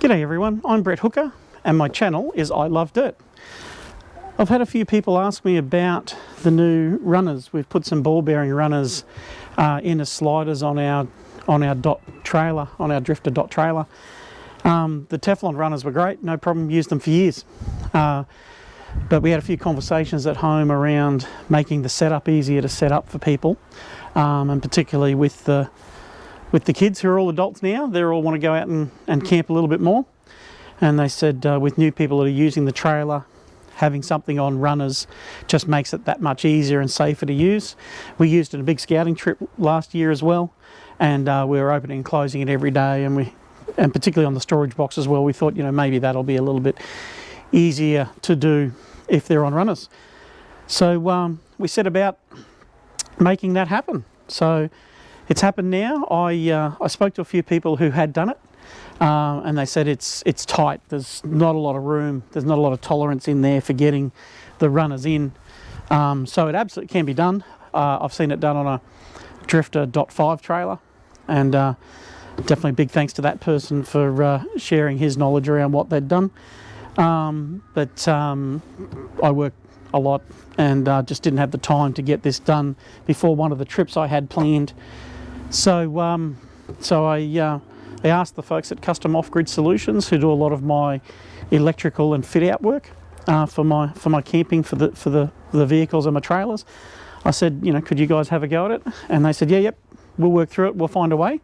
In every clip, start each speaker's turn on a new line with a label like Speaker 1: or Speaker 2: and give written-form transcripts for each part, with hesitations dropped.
Speaker 1: G'day everyone, I'm Brett Hooker and my channel is I Love Dirt. I've had a few people ask me about the new runners. We've put some ball bearing runners in as sliders on our dot trailer, on our Drifta dot trailer. The Teflon runners were great, no problem, used them for years. But we had a few conversations at home around making the setup easier to set up for people, and particularly with the kids who are all adults now. They all want to go out and camp a little bit more. And they said with new people that are using the trailer, having something on runners just makes it that much easier and safer to use. We used it in a big scouting trip last year as well, and we were opening and closing it every day, and particularly on the storage box as well. We thought, you know, maybe that'll be a little bit easier to do if they're on runners. So we set about making that happen. So it's happened now. I spoke to a few people who had done it, and they said it's tight. There's not a lot of room. There's not a lot of tolerance in there for getting the runners in. So it absolutely can be done. I've seen it done on a Drifta .5 trailer, and definitely big thanks to that person for sharing his knowledge around what they'd done. But I work a lot and just didn't have the time to get this done before one of the trips I had planned. So I asked the folks at Custom Off-Grid Solutions, who do a lot of my electrical and fit-out work for my camping for the vehicles and my trailers. I said, you know, could you guys have a go at it? And they said, yeah, yep, we'll work through it. We'll find a way.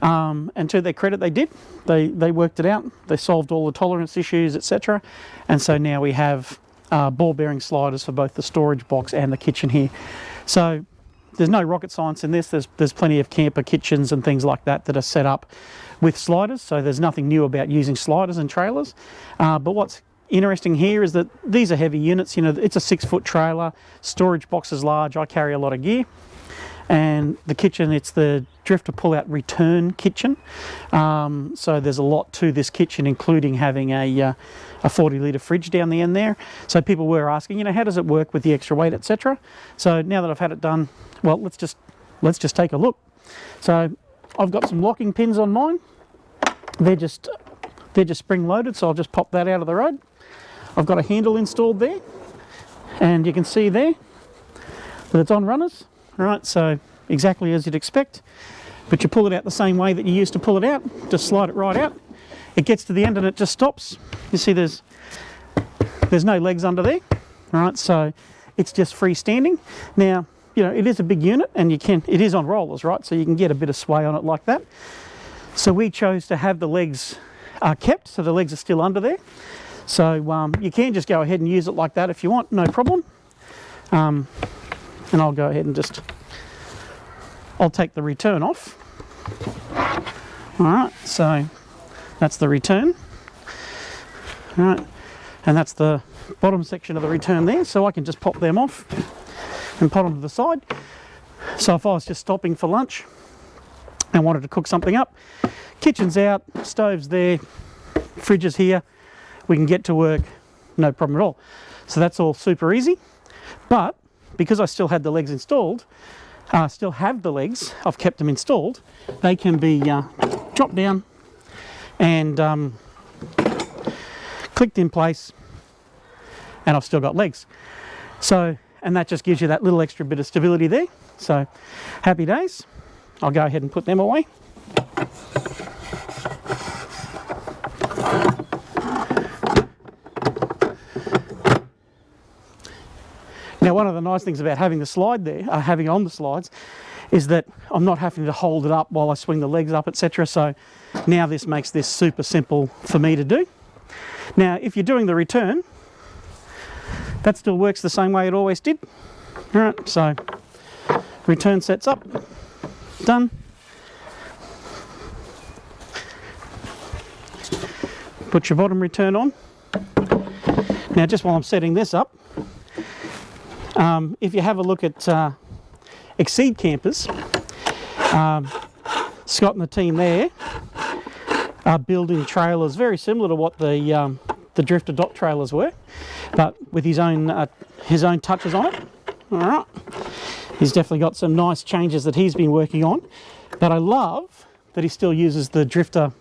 Speaker 1: And to their credit, they did. They worked it out. They solved all the tolerance issues, etc. And so now we have ball bearing sliders for both the storage box and the kitchen here. So there's no rocket science in this. There's plenty of camper kitchens and things like that are set up with sliders, so there's nothing new about using sliders and trailers. But what's interesting here is that these are heavy units. You know, it's a 6-foot trailer, storage box is large. I carry a lot of gear, and the kitchen, it's the Drifta pull-out return kitchen. So there's a lot to this kitchen, including having a 40-litre fridge down the end there. So people were asking, you know, how does it work with the extra weight, etc. So now that I've had it done, well, let's just take a look. So I've got some locking pins on mine. They're just spring loaded, so I'll just pop that out of the road. I've got a handle installed there, and you can see there that it's on runners. All right, so exactly as you'd expect, but you pull it out the same way that you used to pull it out. Just slide it right out. It gets to the end and it just stops. You see there's no legs under there. All right, so it's just freestanding. Now, you know, it is a big unit, and it is on rollers, right? So you can get a bit of sway on it like that. So we chose to have the legs kept, so the legs are still under there. So you can just go ahead and use it like that if you want, no problem. And I'll go ahead and I'll take the return off. All right, so that's the return. All right, and that's the bottom section of the return there, so I can just pop them off and put them to the side. So if I was just stopping for lunch and wanted to cook something up, kitchen's out, stove's there, fridge is here, we can get to work, no problem at all. So that's all super easy. But because I still had the legs installed, still have the legs, I've kept them installed, they can be dropped down and clicked in place, and I've still got legs. So, and that just gives you that little extra bit of stability there. So happy days. I'll go ahead and put them away. Now, one of the nice things about having the slide there, having on the slides, is that I'm not having to hold it up while I swing the legs up, etc. So now this makes this super simple for me to do. Now, if you're doing the return, that still works the same way it always did. All right, so return sets up, done. Put your bottom return on. Now, just while I'm setting this up, if you have a look at Exceed Campers, Scott and the team there are building trailers very similar to what the Drifta dot trailers were, but with his own touches on it. All right, he's definitely got some nice changes that he's been working on, but I love that he still uses the Drifta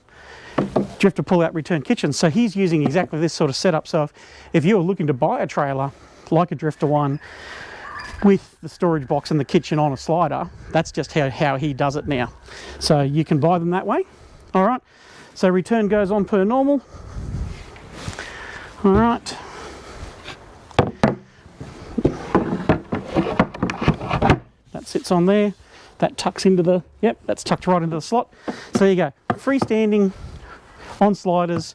Speaker 1: Drifta pull-out return kitchen. So he's using exactly this sort of setup. So if you're looking to buy a trailer like a Drifta one with the storage box and the kitchen on a slider, that's just how he does it now. So you can buy them that way. All right, so return goes on per normal. All right. That sits on there. That tucks into the, yep, that's tucked right into the slot. So there you go, freestanding on sliders,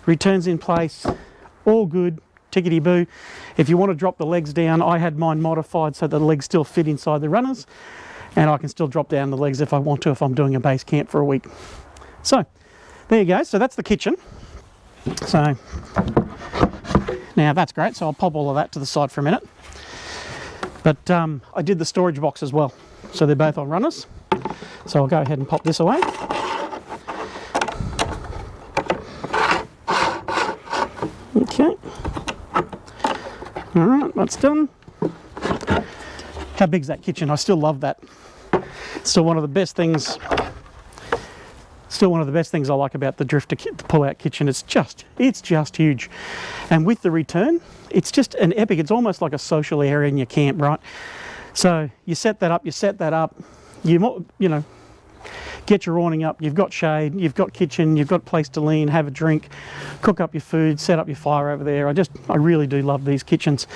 Speaker 1: returns in place, all good, tickety-boo. If you want to drop the legs down, I had mine modified so the legs still fit inside the runners, and I can still drop down the legs if I want to, if I'm doing a base camp for a week. So there you go, so that's the kitchen. So now that's great, so I'll pop all of that to the side for a minute. But I did the storage box as well. So they're both on runners. So I'll go ahead and pop this away. Okay. All right, that's done. How big's that kitchen? I still love that. Still one of the best things. Still one of the best things I like about the Drifta pull-out kitchen. It's just huge. And with the return, it's just an epic. It's almost like a social area in your camp, right? So you set that up, you know, get your awning up, you've got shade, you've got kitchen, you've got a place to lean, have a drink, cook up your food, set up your fire over there. I really do love these kitchens.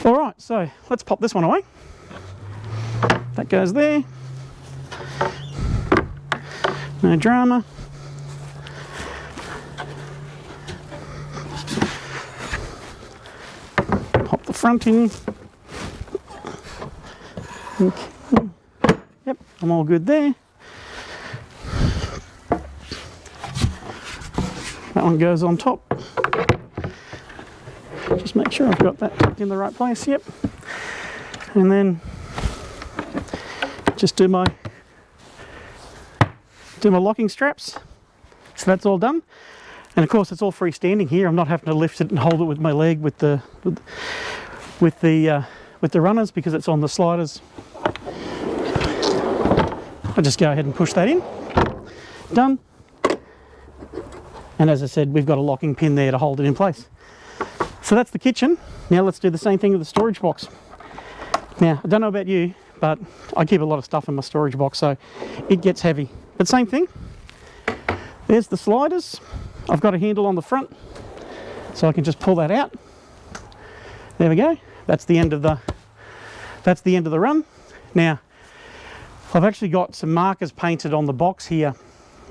Speaker 1: All right, so let's pop this one away. That goes there. No drama. Pop the front in. Okay. Yep, I'm all good there. That one goes on top. Just make sure I've got that tucked in the right place. Yep. And then just do my locking straps. So that's all done. And of course it's all freestanding here. I'm not having to lift it and hold it with my leg with the runners because it's on the sliders. I'll just go ahead and push that in. Done. And as I said, we've got a locking pin there to hold it in place. So that's the kitchen. Now let's do the same thing with the storage box. Now, I don't know about you, but I keep a lot of stuff in my storage box, so it gets heavy. But same thing. There's the sliders. I've got a handle on the front, so I can just pull that out. There we go. That's the end of the run. Now, I've actually got some markers painted on the box here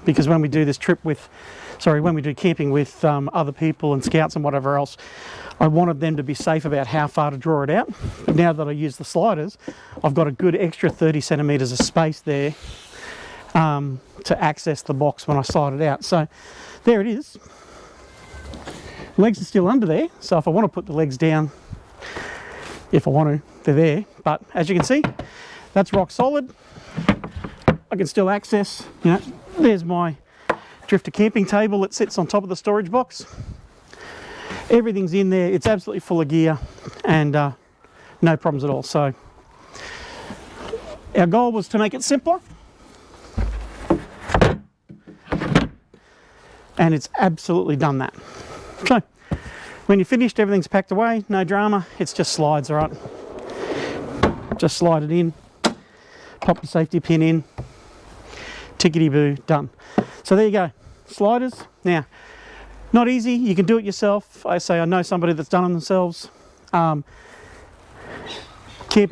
Speaker 1: because when we do this trip when we do camping with other people and scouts and whatever else, I wanted them to be safe about how far to draw it out. But now that I use the sliders, I've got a good extra 30 centimeters of space there to access the box when I slide it out. So there it is. Legs are still under there, so if I want to put the legs down, if I want to, they're there. But as you can see, that's rock solid. I can still access, you know, there's my Drifta camping table that sits on top of the storage box. Everything's in there. It's absolutely full of gear and no problems at all. So our goal was to make it simpler, and it's absolutely done that. So when you're finished, everything's packed away, no drama. It's just slides, all right? Just slide it in, pop the safety pin in, tickety-boo, done. So there you go, sliders. Now, not easy, you can do it yourself. I know somebody that's done it themselves. Camping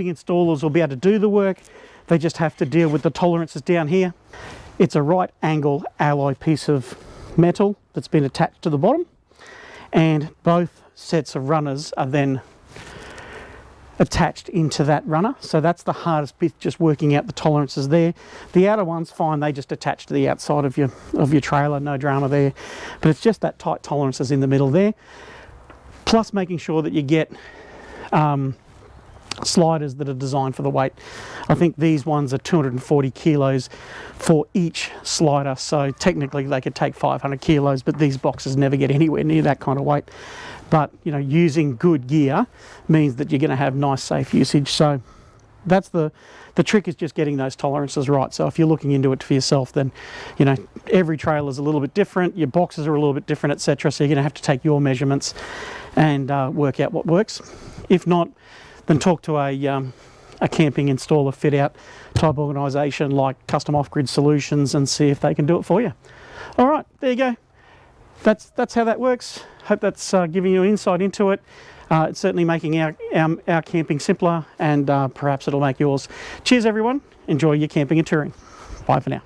Speaker 1: installers will be able to do the work. They just have to deal with the tolerances down here. It's a right angle alloy piece of metal that's been attached to the bottom, and both sets of runners are then attached into that runner. So that's the hardest bit, just working out the tolerances there. The outer one's fine, they just attach to the outside of your trailer, no drama there. But it's just that tight tolerances in the middle there. Plus making sure that you get sliders that are designed for the weight. I think these ones are 240 kilos for each slider, so technically they could take 500 kilos, but these boxes never get anywhere near that kind of weight. But you know, using good gear means that you're going to have nice safe usage. So that's the trick, is just getting those tolerances right. So if you're looking into it for yourself, then, you know, every trailer is a little bit different, your boxes are a little bit different, etc. So you're going to have to take your measurements and work out what works. If not, then talk to a camping installer, fit out type organisation like Custom Off-Grid Solutions, and see if they can do it for you. All right, there you go. That's how that works. Hope that's giving you insight into it. It's certainly making our camping simpler, and perhaps it'll make yours. Cheers everyone, enjoy your camping and touring. Bye for now.